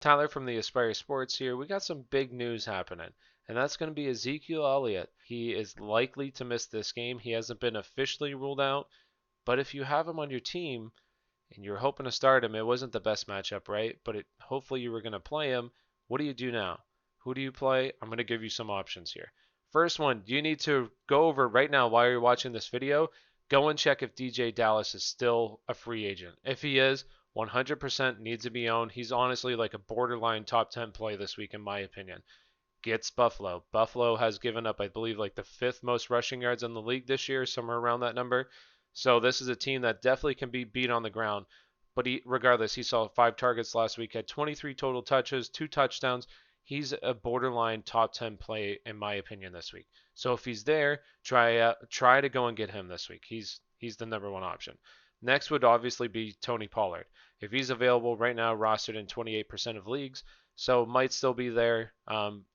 Tyler from the Aspire Sports here. We got some big news happening, and that's going to be Ezekiel Elliott. He is likely to miss this game. He hasn't been officially ruled out, but if you have him on your team and you're hoping to start him, it wasn't the best matchup, right? But hopefully you were going to play him. What do you do now? Who do you play? I'm going to give you some options here. First one, you need to go over right now while you're watching this video. Go and check if DeeJay Dallas is still a free agent. If he is, 100% needs to be owned. He's honestly like a borderline top 10 play this week, in my opinion. Gets Buffalo. Buffalo has given up, I believe, like the fifth most rushing yards in the league this year, somewhere around that number. So this is a team that definitely can be beat on the ground. But regardless, he saw 5 targets last week, had 23 total touches, 2 touchdowns. He's a borderline top 10 play, in my opinion, this week. So if he's there, try to go and get him this week. He's the number one option. Next would obviously be Tony Pollard. If he's available right now, rostered in 28% of leagues, so might still be there.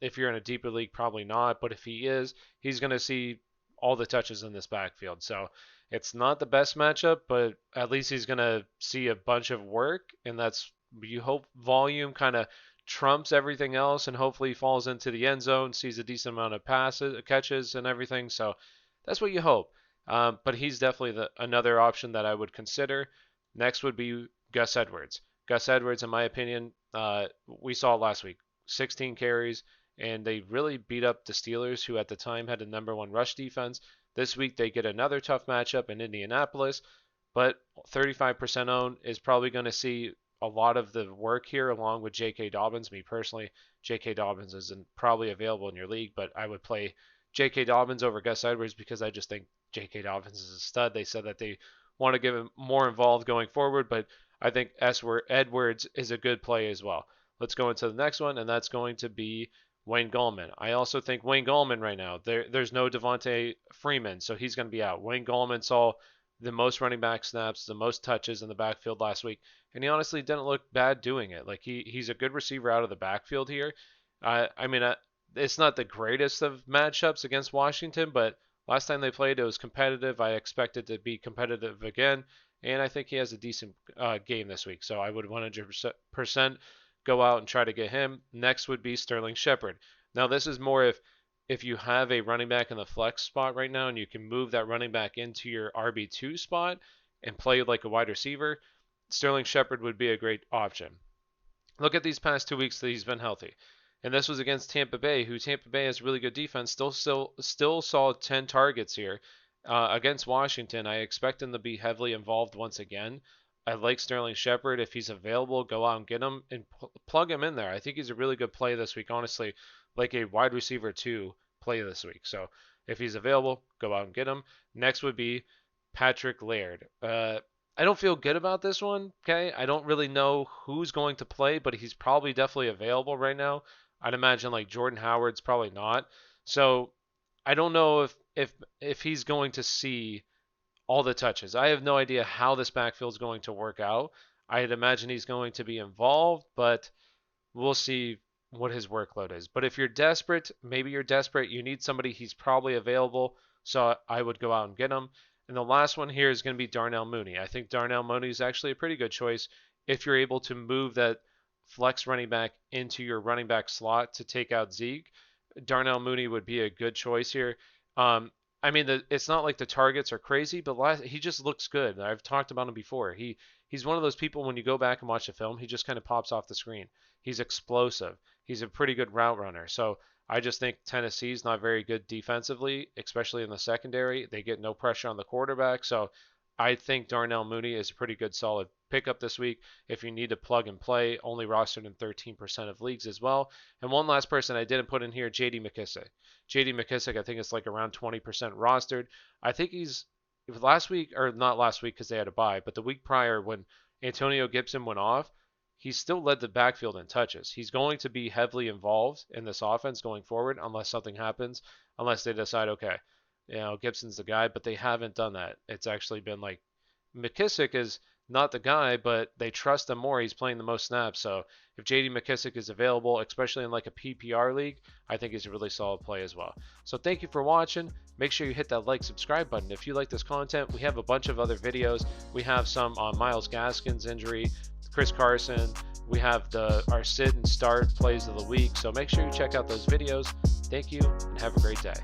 If you're in a deeper league, probably not. But if he is, he's going to see all the touches in this backfield. So it's not the best matchup, but at least he's going to see a bunch of work, and that's you hope volume kind of trumps everything else, and hopefully he falls into the end zone, sees a decent amount of passes, catches, and everything. So that's what you hope. But he's definitely another option that I would consider. Next would be Gus Edwards. Gus Edwards, in my opinion, we saw last week, 16 carries, and they really beat up the Steelers, who at the time had the number one rush defense. This week they get another tough matchup in Indianapolis, but 35% owned is probably going to see a lot of the work here, along with J.K. Dobbins. Me personally, J.K. Dobbins isn't probably available in your league, but I would play J.K. Dobbins over Gus Edwards because I just think J.K. Dobbins is a stud. They said that they want to get him more involved going forward, but I think Edwards is a good play as well. Let's go into the next one, and that's going to be Wayne Gallman. I also think Wayne Gallman right now, there's no Devontae Freeman, so he's going to be out. Wayne Gallman saw the most running back snaps, the most touches in the backfield last week, and he honestly didn't look bad doing it. Like he's a good receiver out of the backfield here. I mean, it's not the greatest of matchups against Washington, but last time they played, it was competitive. I expect it to be competitive again, and I think he has a decent game this week. So I would 100% go out and try to get him. Next would be Sterling Shepard. Now this is more if you have a running back in the flex spot right now and you can move that running back into your RB2 spot and play like a wide receiver, Sterling Shepard would be a great option. Look at these past 2 weeks that he's been healthy. And this was against Tampa Bay, who Tampa Bay has really good defense. Still saw 10 targets here. Against Washington, I expect him to be heavily involved once again. I like Sterling Shepard. If he's available, go out and get him and plug him in there. I think he's a really good play this week, honestly, like a wide receiver 2 play this week. So if he's available, go out and get him. Next would be Patrick Laird. I don't feel good about this one, okay? I don't really know who's going to play, but he's probably definitely available right now. I'd imagine like Jordan Howard's probably not. So I don't know if he's going to see all the touches. I have no idea how this backfield is going to work out. I'd imagine he's going to be involved, but we'll see what his workload is. But if you're desperate, maybe you're desperate, you need somebody, he's probably available. So I would go out and get him. And the last one here is going to be Darnell Mooney. I think Darnell Mooney is actually a pretty good choice if you're able to move that flex running back into your running back slot to take out Zeke. Darnell Mooney would be a good choice here. I mean, it's not like the targets are crazy, but he just looks good. I've talked about him before. He's one of those people when you go back and watch the film, he just kind of pops off the screen. He's explosive. He's a pretty good route runner. So I just think Tennessee's not very good defensively, especially in the secondary. They get no pressure on the quarterback. So I think Darnell Mooney is a pretty good solid pickup this week if you need to plug and play, only rostered in 13% of leagues as well. And one last person I didn't put in here, J.D. McKissic. J.D. McKissic, I think it's like around 20% rostered. I think he's last week, or not last week because they had a bye, but the week prior when Antonio Gibson went off, he still led the backfield in touches. He's going to be heavily involved in this offense going forward unless something happens, unless they decide, okay, Gibson's the guy, but they haven't done that. It's actually been like McKissic is not the guy, but they trust him more. He's playing the most snaps. So if JD McKissic is available, especially in like a PPR league, I think he's a really solid play as well. So thank you for watching. Make sure you hit that like, subscribe button. If you like this content, we have a bunch of other videos. We have some on Myles Gaskin's injury, Chris Carson, we have our sit and start plays of the week. So make sure you check out those videos. Thank you and have a great day.